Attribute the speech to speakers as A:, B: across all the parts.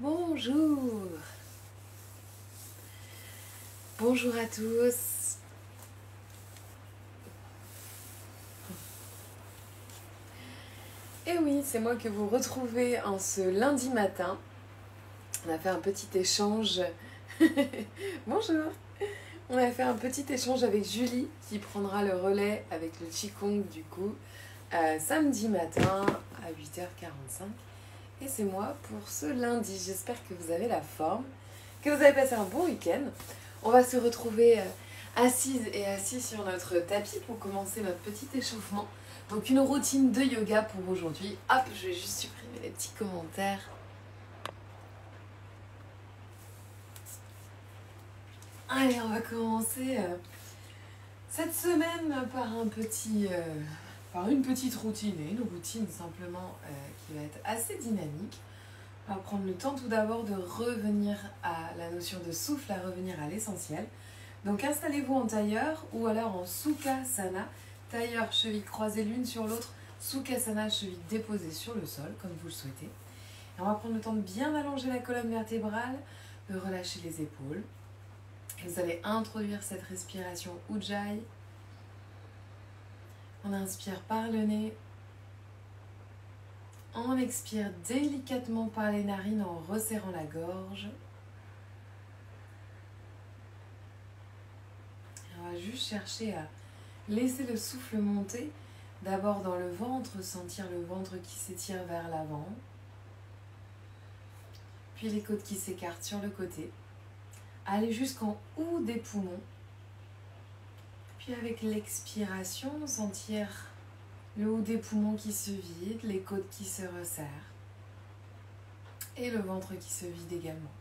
A: Bonjour. Bonjour à tous. Et oui, c'est moi que vous retrouvez en ce lundi matin. On a fait un petit échange. Bonjour. On a fait un petit échange avec Julie qui prendra le relais avec le Qigong du coup samedi matin à 8h45. Et c'est moi pour ce lundi. J'espère que vous avez la forme, que vous avez passé un bon week-end. On va se retrouver assises et assis sur notre tapis pour commencer notre petit échauffement. Donc une routine de yoga pour aujourd'hui. Hop, je vais juste supprimer les petits commentaires. Allez, on va commencer cette semaine par une petite routine, et une routine simplement qui va être assez dynamique. On va prendre le temps tout d'abord de revenir à la notion de souffle, à revenir à l'essentiel. Donc installez-vous en tailleur ou alors en Sukhasana, tailleur, cheville croisée l'une sur l'autre, Sukhasana, cheville déposée sur le sol, comme vous le souhaitez. Et on va prendre le temps de bien allonger la colonne vertébrale, de relâcher les épaules. Et vous allez introduire cette respiration Ujjayi. On inspire par le nez. On expire délicatement par les narines en resserrant la gorge. Et on va juste chercher à laisser le souffle monter. D'abord dans le ventre, sentir le ventre qui s'étire vers l'avant. Puis les côtes qui s'écartent sur le côté. Aller jusqu'en haut des poumons. Puis avec l'expiration, sentir le haut des poumons qui se vide, les côtes qui se resserrent et le ventre qui se vide également.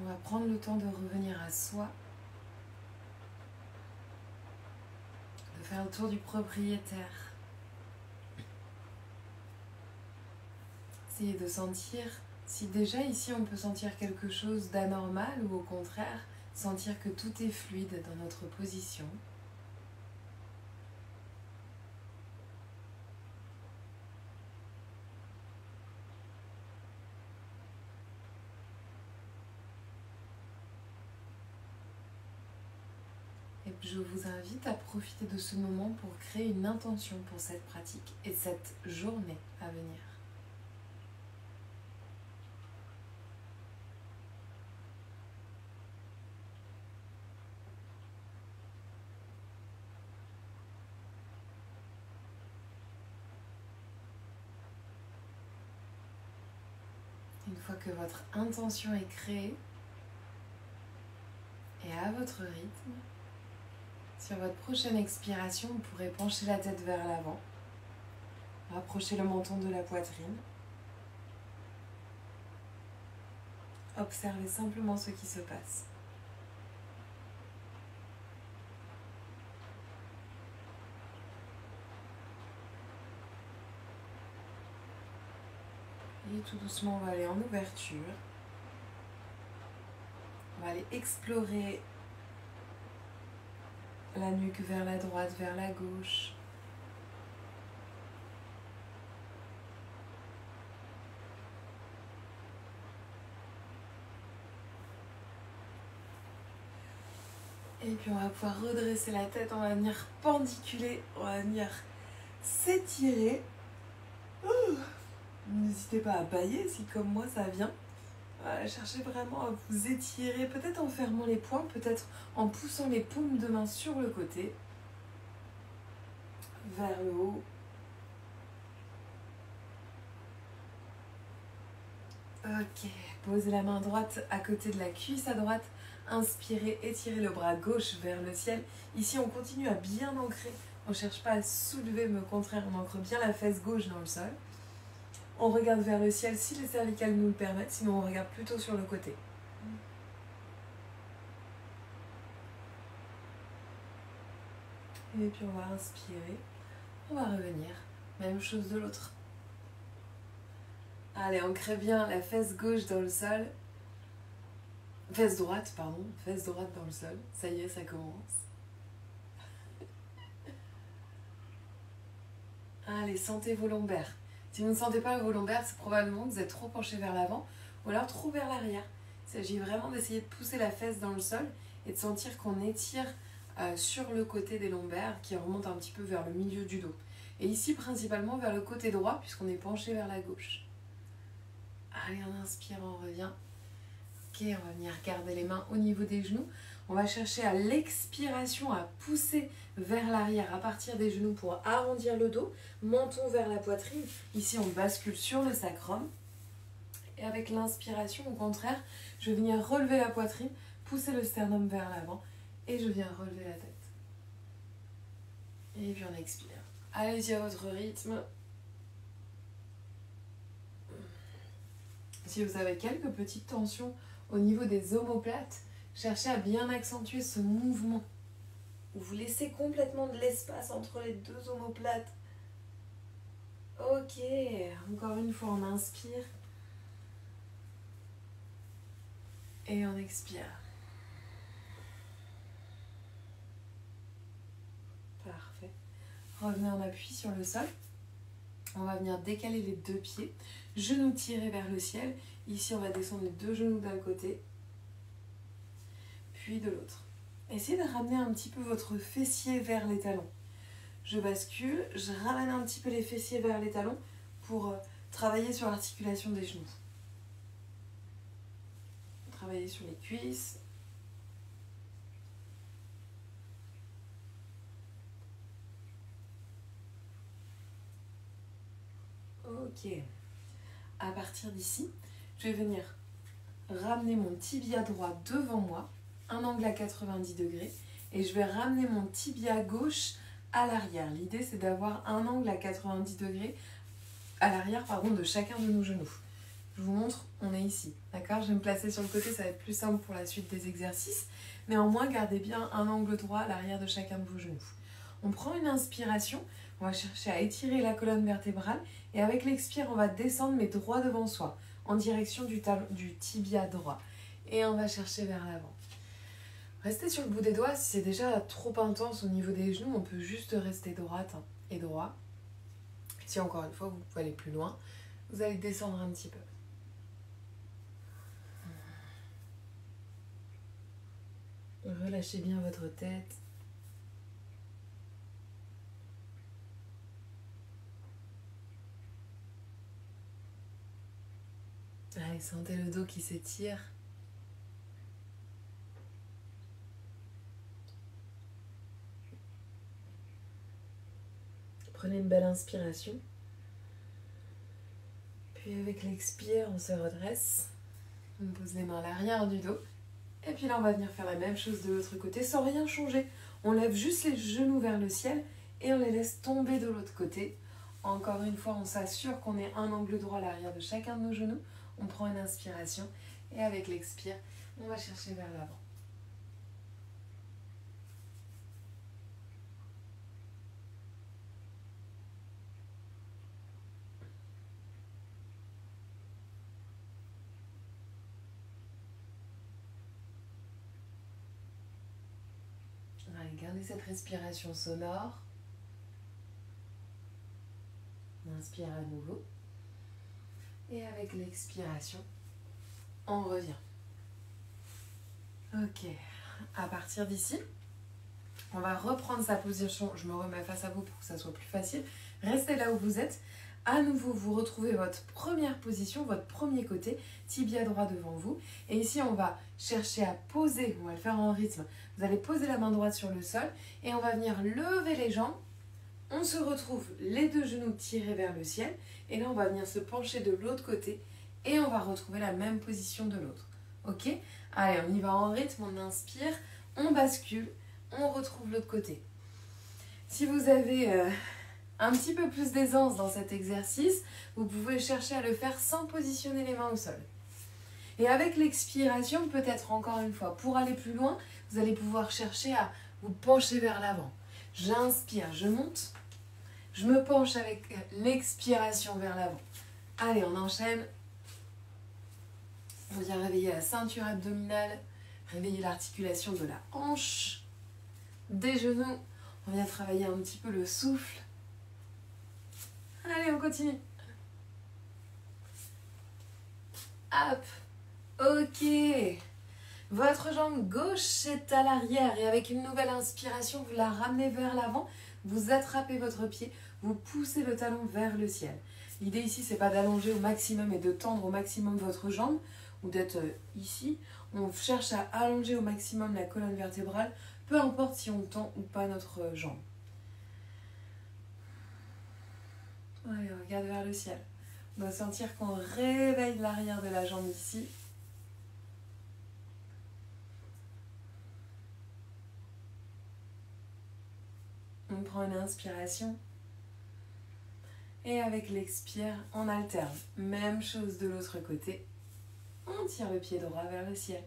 A: On va prendre le temps de revenir à soi, de faire le tour du propriétaire. Essayez de sentir si déjà ici on peut sentir quelque chose d'anormal ou au contraire sentir que tout est fluide dans notre position. Et je vous invite à profiter de ce moment pour créer une intention pour cette pratique et cette journée à venir. Une fois que votre intention est créée, et à votre rythme, sur votre prochaine expiration, vous pourrez pencher la tête vers l'avant, rapprocher le menton de la poitrine. Observez simplement ce qui se passe. Et tout doucement, on va aller en ouverture. On va aller explorer la nuque vers la droite, vers la gauche. Et puis on va pouvoir redresser la tête, on va venir pendiculer, on va venir s'étirer. N'hésitez pas à bâiller si comme moi ça vient. Cherchez vraiment à vous étirer, peut-être en fermant les poings, peut-être en poussant les paumes de main sur le côté, vers le haut. Ok, posez la main droite à côté de la cuisse à droite, inspirez, étirez le bras gauche vers le ciel. Ici on continue à bien ancrer, on ne cherche pas à soulever, mais au contraire on ancre bien la fesse gauche dans le sol. On regarde vers le ciel si les cervicales nous le permettent, sinon on regarde plutôt sur le côté. Et puis on va inspirer, on va revenir, même chose de l'autre. Allez, ancrez bien la fesse gauche dans le sol, fesse droite dans le sol, ça y est, ça commence. Allez, sentez vos lombaires. Si vous ne sentez pas vos lombaires, c'est probablement que vous êtes trop penché vers l'avant ou alors trop vers l'arrière. Il s'agit vraiment d'essayer de pousser la fesse dans le sol et de sentir qu'on étire sur le côté des lombaires qui remonte un petit peu vers le milieu du dos. Et ici, principalement vers le côté droit puisqu'on est penché vers la gauche. Allez, on inspire, on revient. Ok, on va venir garder les mains au niveau des genoux. On va chercher à l'expiration à pousser vers l'arrière à partir des genoux pour arrondir le dos, menton vers la poitrine. Ici, on bascule sur le sacrum. Et avec l'inspiration, au contraire, je vais venir relever la poitrine, pousser le sternum vers l'avant et je viens relever la tête. Et puis on expire. Allez-y à votre rythme. Si vous avez quelques petites tensions au niveau des omoplates, cherchez à bien accentuer ce mouvement. Vous laissez complètement de l'espace entre les deux omoplates. Ok, encore une fois, on inspire. Et on expire. Parfait. Revenez en appui sur le sol. On va venir décaler les deux pieds. Genoux tirés vers le ciel. Ici, on va descendre les deux genoux d'un côté. Puis de l'autre. Essayez de ramener un petit peu votre fessier vers les talons. Je bascule, je ramène un petit peu les fessiers vers les talons pour travailler sur l'articulation des genoux. Travailler sur les cuisses. Ok. À partir d'ici, je vais venir ramener mon tibia droit devant moi, un angle à 90 degrés, et je vais ramener mon tibia gauche à l'arrière. L'idée, c'est d'avoir un angle à 90 degrés à l'arrière, de chacun de nos genoux. Je vous montre, on est ici, d'accord? Je vais me placer sur le côté, ça va être plus simple pour la suite des exercices. Néanmoins, gardez bien un angle droit à l'arrière de chacun de vos genoux. On prend une inspiration, on va chercher à étirer la colonne vertébrale et avec l'expire, on va descendre mais droit devant soi, en direction du tibia droit. Et on va chercher vers l'avant. Restez sur le bout des doigts, si c'est déjà trop intense au niveau des genoux, on peut juste rester droite et droit. Si encore une fois, vous pouvez aller plus loin, vous allez descendre un petit peu. Relâchez bien votre tête. Allez, sentez le dos qui s'étire. Prenez une belle inspiration. Puis avec l'expire, on se redresse. On pose les mains à l'arrière du dos. Et puis là, on va venir faire la même chose de l'autre côté sans rien changer. On lève juste les genoux vers le ciel et on les laisse tomber de l'autre côté. Encore une fois, on s'assure qu'on ait un angle droit à l'arrière de chacun de nos genoux. On prend une inspiration et avec l'expire, on va chercher vers l'avant. Allez, gardez cette respiration sonore. On inspire à nouveau. Et avec l'expiration, on revient. Ok, à partir d'ici, on va reprendre sa position. Je me remets face à vous pour que ça soit plus facile. Restez là où vous êtes. À nouveau, vous retrouvez votre première position, votre premier côté, tibia droit devant vous. Et ici, on va chercher à poser, on va le faire en rythme. Vous allez poser la main droite sur le sol et on va venir lever les jambes. On se retrouve les deux genoux tirés vers le ciel. Et là, on va venir se pencher de l'autre côté et on va retrouver la même position de l'autre. Ok? Allez, on y va en rythme, on inspire, on bascule, on retrouve l'autre côté. Si vous avez un petit peu plus d'aisance dans cet exercice, vous pouvez chercher à le faire sans positionner les mains au sol. Et avec l'expiration, peut-être encore une fois, pour aller plus loin, vous allez pouvoir chercher à vous pencher vers l'avant. J'inspire, je monte, je me penche avec l'expiration vers l'avant. Allez, on enchaîne. On vient réveiller la ceinture abdominale, réveiller l'articulation de la hanche, des genoux. On vient travailler un petit peu le souffle. Allez, on continue. Hop. Ok. Votre jambe gauche est à l'arrière et avec une nouvelle inspiration, vous la ramenez vers l'avant, vous attrapez votre pied, vous poussez le talon vers le ciel. L'idée ici, c'est pas d'allonger au maximum et de tendre au maximum votre jambe ou d'être ici. On cherche à allonger au maximum la colonne vertébrale, peu importe si on tend ou pas notre jambe. Allez, on regarde vers le ciel. On va sentir qu'on réveille l'arrière de la jambe ici. On prend une inspiration. Et avec l'expire, on alterne. Même chose de l'autre côté. On tire le pied droit vers le ciel.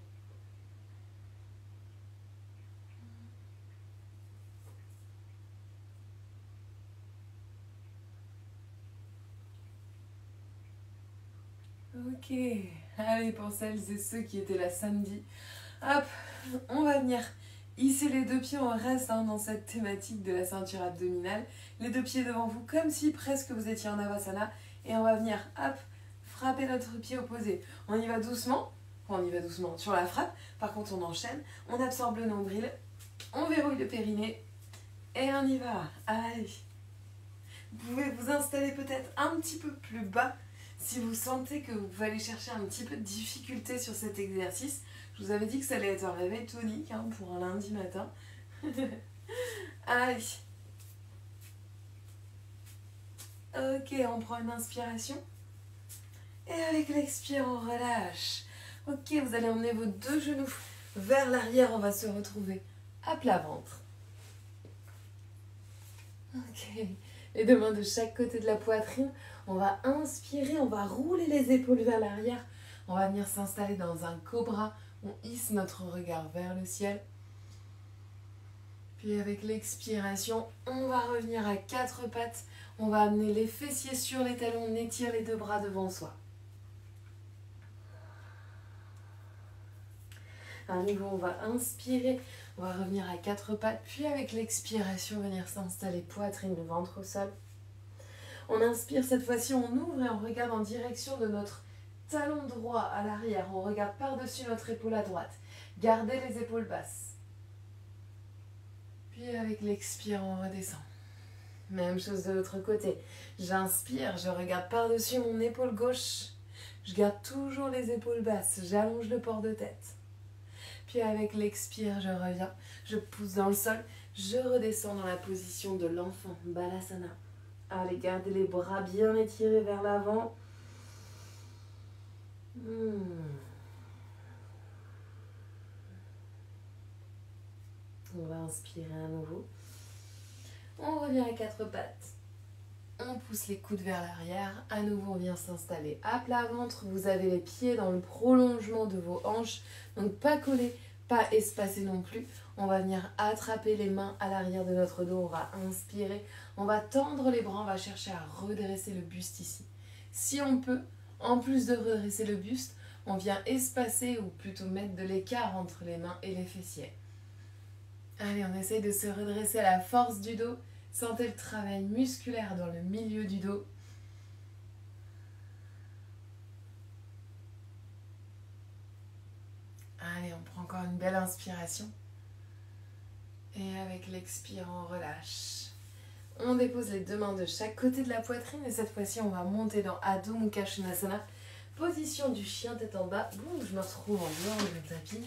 A: Ok. Allez, pour celles et ceux qui étaient là samedi, hop, on va venir hisser les deux pieds, on reste dans cette thématique de la ceinture abdominale. Les deux pieds devant vous, comme si presque vous étiez en Avasana. Et on va venir, hop, frapper notre pied opposé. On y va doucement sur la frappe. Par contre, on enchaîne, on absorbe le nombril, on verrouille le périnée et on y va. Allez. Vous pouvez vous installer peut-être un petit peu plus bas si vous sentez que vous allez chercher un petit peu de difficulté sur cet exercice. Je vous avais dit que ça allait être un réveil tonique pour un lundi matin. Allez. Ok, on prend une inspiration. Et avec l'expire, on relâche. Ok, vous allez emmener vos deux genoux vers l'arrière. On va se retrouver à plat ventre. Ok, les deux mains de chaque côté de la poitrine. On va inspirer, on va rouler les épaules vers l'arrière. On va venir s'installer dans un cobra. On hisse notre regard vers le ciel. Puis avec l'expiration, on va revenir à quatre pattes. On va amener les fessiers sur les talons. On étire les deux bras devant soi. À nouveau, on va inspirer. On va revenir à quatre pattes. Puis avec l'expiration, venir s'installer poitrine, le ventre au sol. On inspire, cette fois-ci, on ouvre et on regarde en direction de notre talon droit à l'arrière. On regarde par-dessus notre épaule à droite. Gardez les épaules basses. Puis avec l'expire, on redescend. Même chose de l'autre côté. J'inspire, je regarde par-dessus mon épaule gauche. Je garde toujours les épaules basses. J'allonge le port de tête. Puis avec l'expire, je reviens. Je pousse dans le sol. Je redescends dans la position de l'enfant, Balasana. Allez, gardez les bras bien étirés vers l'avant. On va inspirer à nouveau. On revient à quatre pattes. On pousse les coudes vers l'arrière. À nouveau, on vient s'installer à plat ventre. Vous avez les pieds dans le prolongement de vos hanches. Donc pas collés, pas espacés non plus. On va venir attraper les mains à l'arrière de notre dos. On va inspirer. On va tendre les bras. On va chercher à redresser le buste ici. Si on peut, en plus de redresser le buste, on vient espacer ou plutôt mettre de l'écart entre les mains et les fessiers. Allez, on essaye de se redresser à la force du dos. Sentez le travail musculaire dans le milieu du dos. Allez, on prend encore une belle inspiration. Et avec l'expire, on relâche. On dépose les deux mains de chaque côté de la poitrine. Et cette fois-ci, on va monter dans Adho Mukha Svanasana. Position du chien tête en bas. Ouh, je me retrouve en dehors de tapis.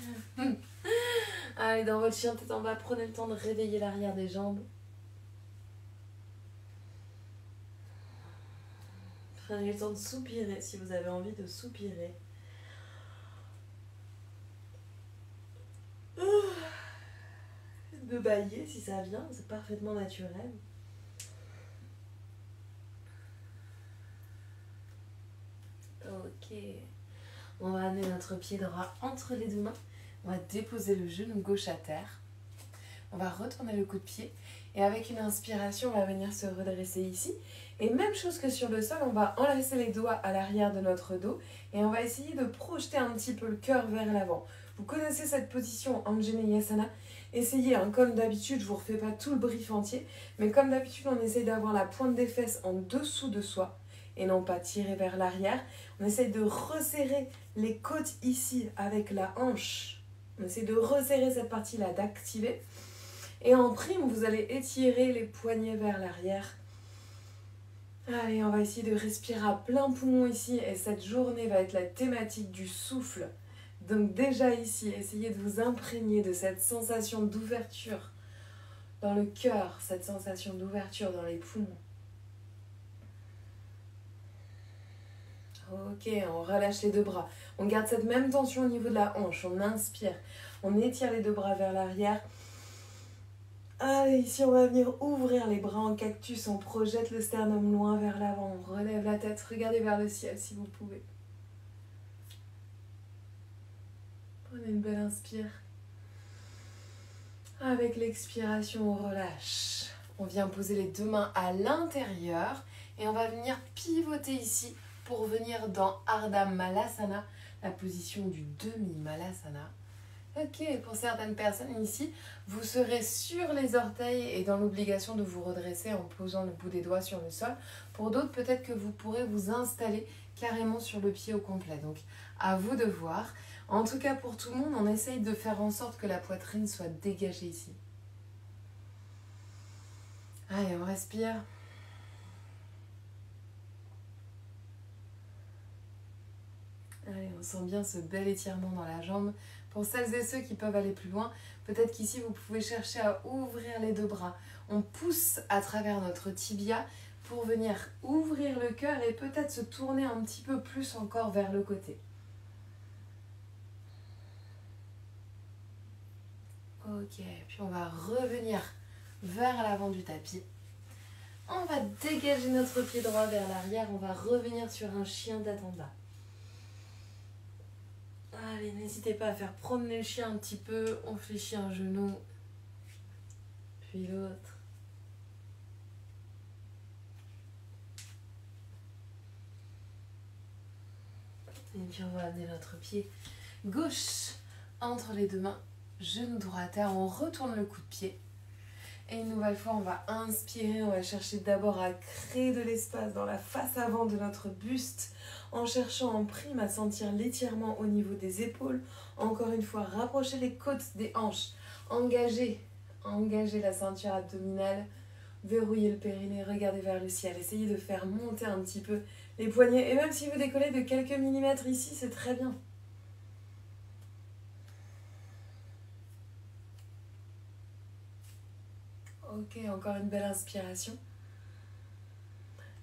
A: Allez, dans votre chien tête en bas, prenez le temps de réveiller l'arrière des jambes. Prenez le temps de soupirer si vous avez envie de soupirer. De bâiller si ça vient, c'est parfaitement naturel. Ok. On va amener notre pied droit entre les deux mains. On va déposer le genou gauche à terre. On va retourner le coup de pied. Et avec une inspiration, on va venir se redresser ici. Et même chose que sur le sol, on va enlacer les doigts à l'arrière de notre dos. Et on va essayer de projeter un petit peu le cœur vers l'avant. Vous connaissez cette position Anjaneyasana. Essayez, hein, comme d'habitude, je ne vous refais pas tout le brief entier, mais comme d'habitude, on essaye d'avoir la pointe des fesses en dessous de soi et non pas tirer vers l'arrière. On essaye de resserrer les côtes ici avec la hanche. On essaie de resserrer cette partie-là, d'activer. Et en prime, vous allez étirer les poignets vers l'arrière. Allez, on va essayer de respirer à plein poumon ici. Et cette journée va être la thématique du souffle. Donc déjà ici, essayez de vous imprégner de cette sensation d'ouverture dans le cœur, cette sensation d'ouverture dans les poumons. Ok, on relâche les deux bras. On garde cette même tension au niveau de la hanche. On inspire. On étire les deux bras vers l'arrière. Allez, ici on va venir ouvrir les bras en cactus. On projette le sternum loin vers l'avant. On relève la tête. Regardez vers le ciel si vous pouvez. Prenez une belle inspire. Avec l'expiration, on relâche. On vient poser les deux mains à l'intérieur. Et on va venir pivoter ici pour venir dans Ardha Malasana, la position du demi-Malasana. Ok, pour certaines personnes ici, vous serez sur les orteils et dans l'obligation de vous redresser en posant le bout des doigts sur le sol. Pour d'autres, peut-être que vous pourrez vous installer carrément sur le pied au complet. Donc, à vous de voir. En tout cas, pour tout le monde, on essaye de faire en sorte que la poitrine soit dégagée ici. Allez, on respire. Allez, on sent bien ce bel étirement dans la jambe. Pour celles et ceux qui peuvent aller plus loin, peut-être qu'ici vous pouvez chercher à ouvrir les deux bras. On pousse à travers notre tibia pour venir ouvrir le cœur et peut-être se tourner un petit peu plus encore vers le côté. Ok, puis on va revenir vers l'avant du tapis. On va dégager notre pied droit vers l'arrière. On va revenir sur un chien tête en bas. Allez, n'hésitez pas à faire promener le chien un petit peu. On fléchit un genou, puis l'autre. Et puis on va amener notre pied gauche entre les deux mains, genou droit à terre. On retourne le coup de pied. Et une nouvelle fois, on va inspirer. On va chercher d'abord à créer de l'espace dans la face avant de notre buste, en cherchant en prime à sentir l'étirement au niveau des épaules. Encore une fois, rapprocher les côtes des hanches. Engager la ceinture abdominale. Verrouillez le périnée, regardez vers le ciel. Essayez de faire monter un petit peu les poignets. Et même si vous décollez de quelques millimètres ici, c'est très bien. Ok, encore une belle inspiration.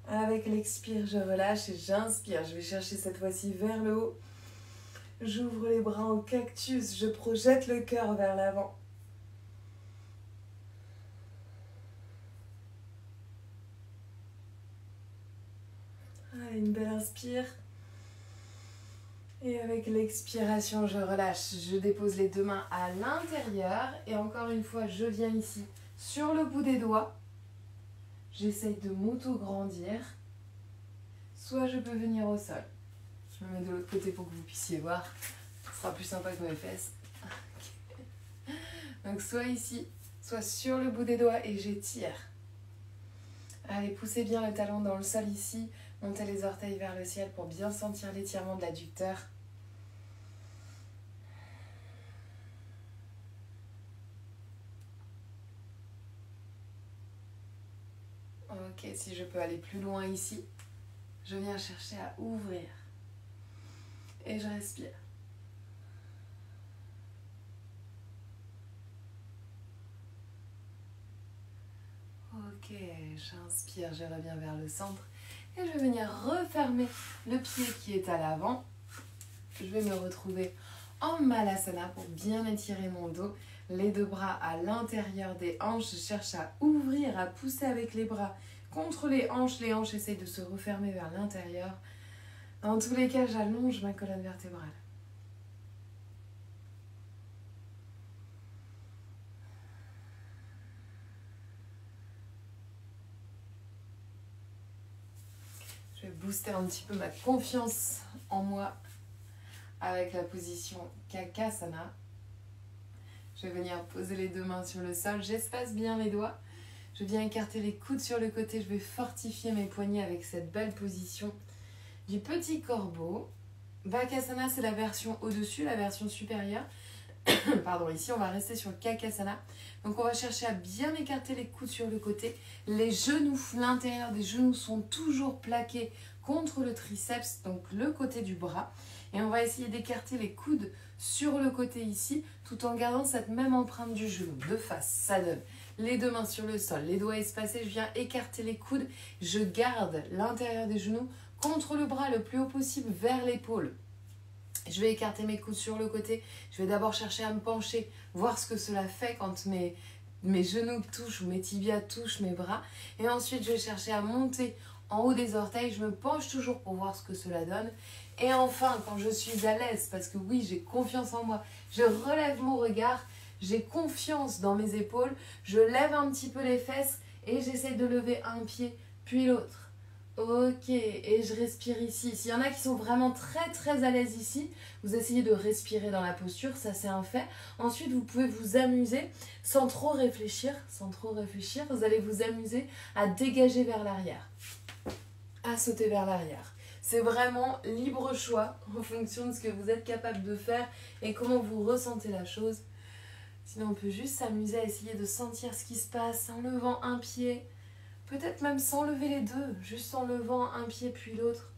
A: Avec l'expire, je relâche et j'inspire. Je vais chercher cette fois-ci vers le haut. J'ouvre les bras en cactus. Je projette le cœur vers l'avant. Allez, une belle inspire. Et avec l'expiration, je relâche. Je dépose les deux mains à l'intérieur. Et encore une fois, je viens ici sur le bout des doigts. J'essaye de m'auto-grandir. Soit je peux venir au sol. Je me mets de l'autre côté pour que vous puissiez voir. Ce sera plus sympa que mes fesses. Donc soit ici, soit sur le bout des doigts et j'étire. Allez, poussez bien le talon dans le sol ici. Montez les orteils vers le ciel pour bien sentir l'étirement de l'adducteur. Ok, si je peux aller plus loin ici, je viens chercher à ouvrir. Et je respire. Ok, j'inspire, je reviens vers le centre. Et je vais venir refermer le pied qui est à l'avant. Je vais me retrouver en Malasana pour bien étirer mon dos. Les deux bras à l'intérieur des hanches. Je cherche à ouvrir, à pousser avec les bras contre les hanches. Les hanches essayent de se refermer vers l'intérieur. Dans tous les cas, j'allonge ma colonne vertébrale. Je vais booster un petit peu ma confiance en moi avec la position Kakasana. Je vais venir poser les deux mains sur le sol. J'espace bien les doigts. Je viens écarter les coudes sur le côté. Je vais fortifier mes poignets avec cette belle position du petit corbeau. Bakasana, c'est la version au-dessus, la version supérieure. Pardon, ici on va rester sur le Kakasana. Donc on va chercher à bien écarter les coudes sur le côté. Les genoux, l'intérieur des genoux sont toujours plaqués contre le triceps, donc le côté du bras. Et on va essayer d'écarter les coudes sur le côté ici, tout en gardant cette même empreinte du genou. De face, ça donne les deux mains sur le sol, les doigts espacés. Je viens écarter les coudes. Je garde l'intérieur des genoux contre le bras le plus haut possible vers l'épaule. Je vais écarter mes coudes sur le côté. Je vais d'abord chercher à me pencher, voir ce que cela fait quand mes genoux touchent ou mes tibias touchent mes bras. Et ensuite, je vais chercher à monter en haut des orteils. Je me penche toujours pour voir ce que cela donne. Et enfin, quand je suis à l'aise, parce que oui, j'ai confiance en moi, je relève mon regard, j'ai confiance dans mes épaules, je lève un petit peu les fesses et j'essaie de lever un pied puis l'autre. Ok, et je respire ici. S'il y en a qui sont vraiment très à l'aise ici, vous essayez de respirer dans la posture, ça c'est un fait. Ensuite, vous pouvez vous amuser sans trop réfléchir. Vous allez vous amuser à dégager vers l'arrière, à sauter vers l'arrière. C'est vraiment libre choix en fonction de ce que vous êtes capable de faire et comment vous ressentez la chose. Sinon, on peut juste s'amuser à essayer de sentir ce qui se passe en levant un pied. Peut-être même sans lever les deux, juste en levant un pied puis l'autre.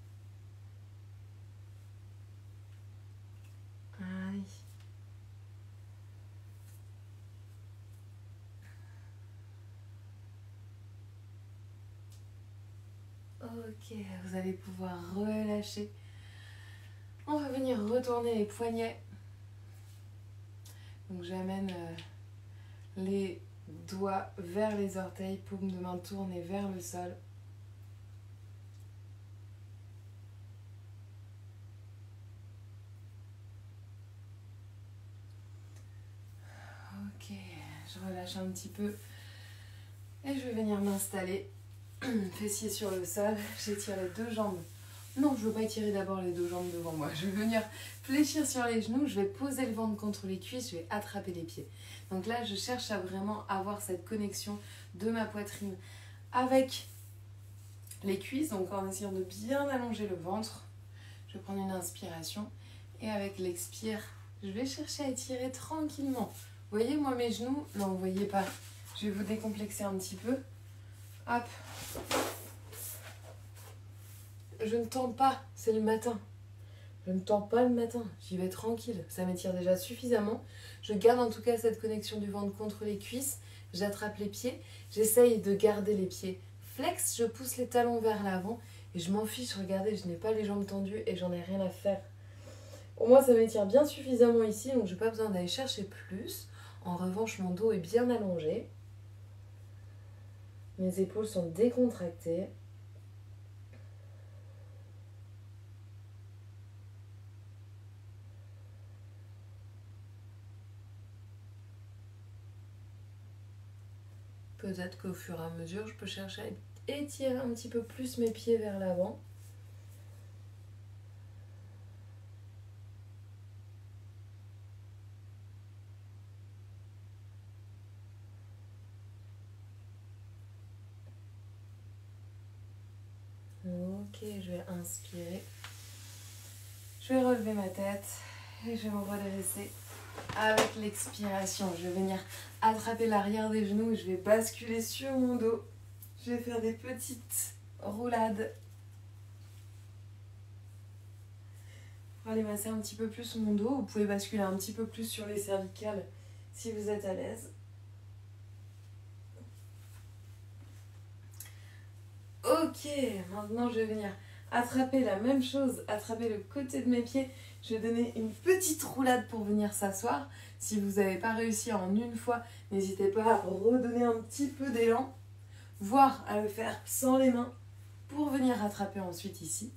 A: Allez. Ok, vous allez pouvoir relâcher. On va venir retourner les poignets. Donc j'amène les doigts vers les orteils, paume de main tournée vers le sol. Ok, je relâche un petit peu et je vais venir m'installer, fessiers sur le sol. J'étire les deux jambes. Non, je ne veux pas étirer d'abord les deux jambes devant moi. Je vais venir fléchir sur les genoux, je vais poser le ventre contre les cuisses, je vais attraper les pieds. Donc là, je cherche à vraiment avoir cette connexion de ma poitrine avec les cuisses, donc en essayant de bien allonger le ventre. Je vais prendre une inspiration et avec l'expire, je vais chercher à étirer tranquillement. Vous voyez, moi, mes genoux, non, vous voyez pas. Je vais vous décomplexer un petit peu. Hop. Je ne tends pas, c'est le matin. Je ne tends pas le matin, j'y vais tranquille. Ça m'étire déjà suffisamment. Je garde en tout cas cette connexion du ventre contre les cuisses. J'attrape les pieds. J'essaye de garder les pieds flex. Je pousse les talons vers l'avant. Et je m'en fiche, regardez, je n'ai pas les jambes tendues et j'en ai rien à faire. Pour moi, ça m'étire bien suffisamment ici, donc je n'ai pas besoin d'aller chercher plus. En revanche, mon dos est bien allongé. Mes épaules sont décontractées. Peut-être qu'au fur et à mesure, je peux chercher à étirer un petit peu plus mes pieds vers l'avant. Ok, je vais inspirer. Je vais relever ma tête et je vais me redresser avec l'expiration. Je vais venir attraper l'arrière des genoux et je vais basculer sur mon dos. Je vais faire des petites roulades pour aller masser un petit peu plus mon dos. Vous pouvez basculer un petit peu plus sur les cervicales si vous êtes à l'aise. Ok, maintenant je vais venir attraper la même chose, attraper le côté de mes pieds. Je vais donner une petite roulade pour venir s'asseoir. Si vous n'avez pas réussi en une fois, n'hésitez pas à redonner un petit peu d'élan, voire à le faire sans les mains pour venir rattraper ensuite ici.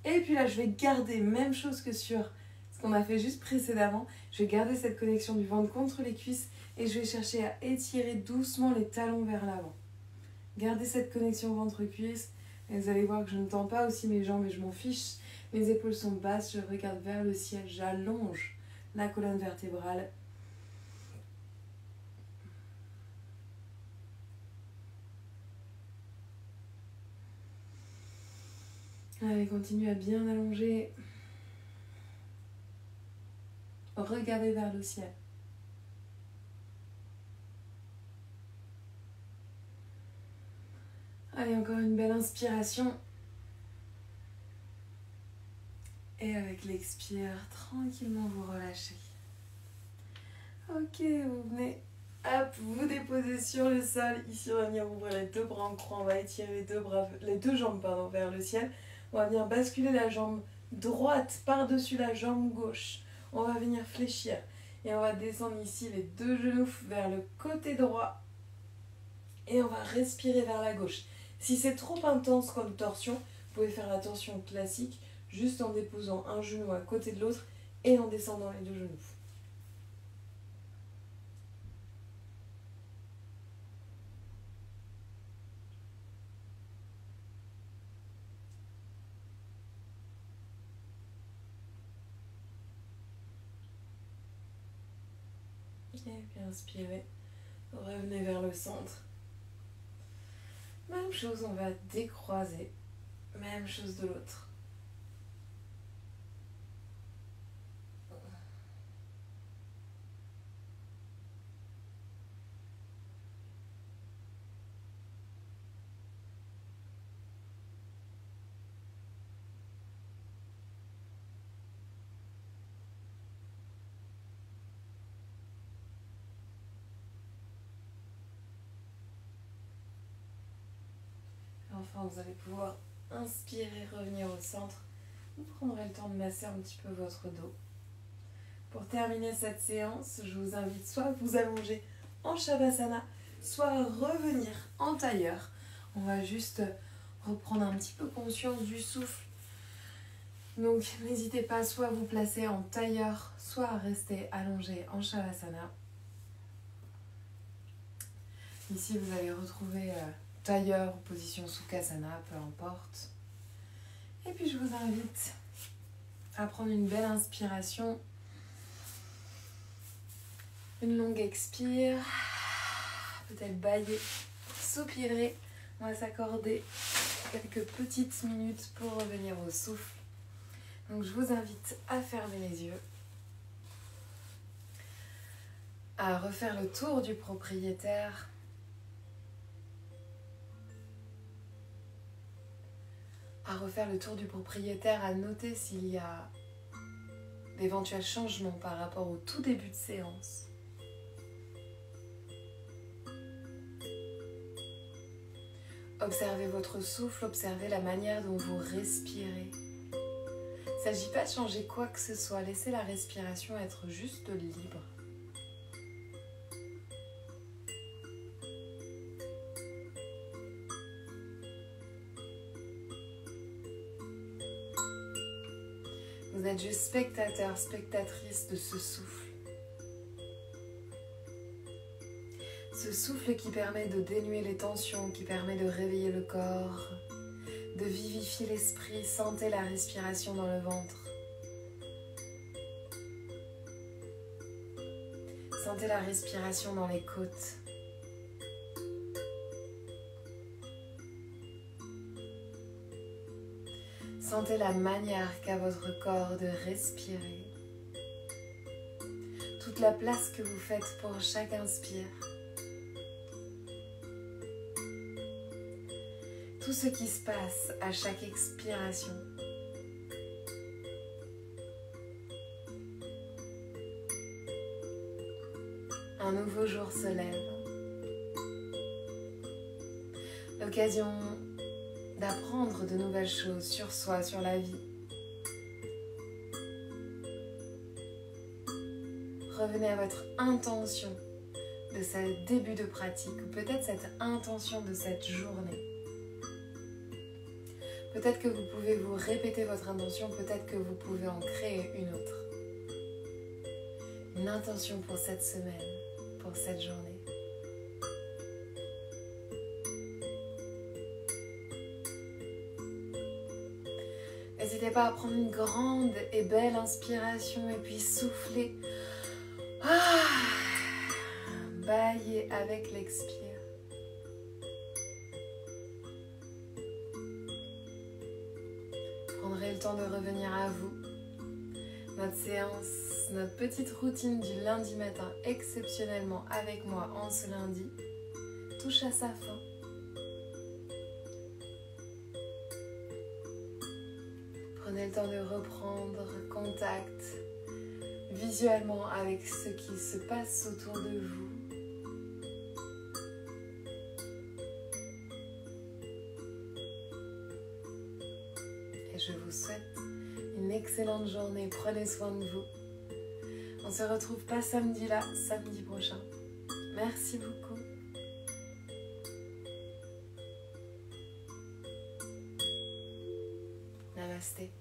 A: Et puis là, je vais garder même chose que sur ce qu'on a fait juste précédemment. Je vais garder cette connexion du ventre contre les cuisses et je vais chercher à étirer doucement les talons vers l'avant. Gardez cette connexion ventre-cuisse et vous allez voir que je ne tends pas aussi mes jambes et je m'en fiche. Mes épaules sont basses, je regarde vers le ciel, j'allonge la colonne vertébrale. Allez, continue à bien allonger. Regardez vers le ciel. Allez, encore une belle inspiration. Et avec l'expire, tranquillement vous relâchez. Ok, vous venez, hop, vous déposez sur le sol. Ici, on va venir ouvrir les deux bras en croix. On va étirer les deux jambes vers le ciel. On va venir basculer la jambe droite par-dessus la jambe gauche. On va venir fléchir. Et on va descendre ici les deux genoux vers le côté droit. Et on va respirer vers la gauche. Si c'est trop intense comme torsion, vous pouvez faire la torsion classique, juste en déposant un genou à côté de l'autre et en descendant les deux genoux. Et puis inspirez, revenez vers le centre. Même chose, on va décroiser. Même chose de l'autre. Enfin, vous allez pouvoir inspirer, revenir au centre. Vous prendrez le temps de masser un petit peu votre dos. Pour terminer cette séance, je vous invite soit à vous allonger en Shavasana, soit à revenir en tailleur. On va juste reprendre un petit peu conscience du souffle. Donc n'hésitez pas soit à vous placer en tailleur, soit à rester allongé en Shavasana. Ici, vous allez retrouver tailleur ou position Sukhasana, peu importe. Et puis je vous invite à prendre une belle inspiration, une longue expire, peut-être bâiller, soupirer. On va s'accorder quelques petites minutes pour revenir au souffle. Donc je vous invite à fermer les yeux, à refaire le tour du propriétaire. À noter s'il y a d'éventuels changements par rapport au tout début de séance. Observez votre souffle, observez la manière dont vous respirez. Il ne s'agit pas de changer quoi que ce soit, laissez la respiration être juste libre. Vous êtes juste spectateur, spectatrice de ce souffle. Ce souffle qui permet de dénuer les tensions, qui permet de réveiller le corps, de vivifier l'esprit. Sentez la respiration dans le ventre. Sentez la respiration dans les côtes. Sentez la manière qu'a votre corps de respirer. Toute la place que vous faites pour chaque inspire. Tout ce qui se passe à chaque expiration. Un nouveau jour se lève. L'occasion d'apprendre de nouvelles choses sur soi, sur la vie. Revenez à votre intention de ce début de pratique, ou peut-être cette intention de cette journée. Peut-être que vous pouvez vous répéter votre intention, peut-être que vous pouvez en créer une autre. Une intention pour cette semaine, pour cette journée. N'hésitez pas à prendre une grande et belle inspiration et puis souffler. Baillez avec l'expire. Prenez le temps de revenir à vous. Notre séance, notre petite routine du lundi matin, exceptionnellement avec moi en ce lundi, touche à sa fin. Prenez le temps de reprendre contact visuellement avec ce qui se passe autour de vous. Et je vous souhaite une excellente journée. Prenez soin de vous. On se retrouve pas samedi là, samedi prochain. Merci beaucoup. Namasté.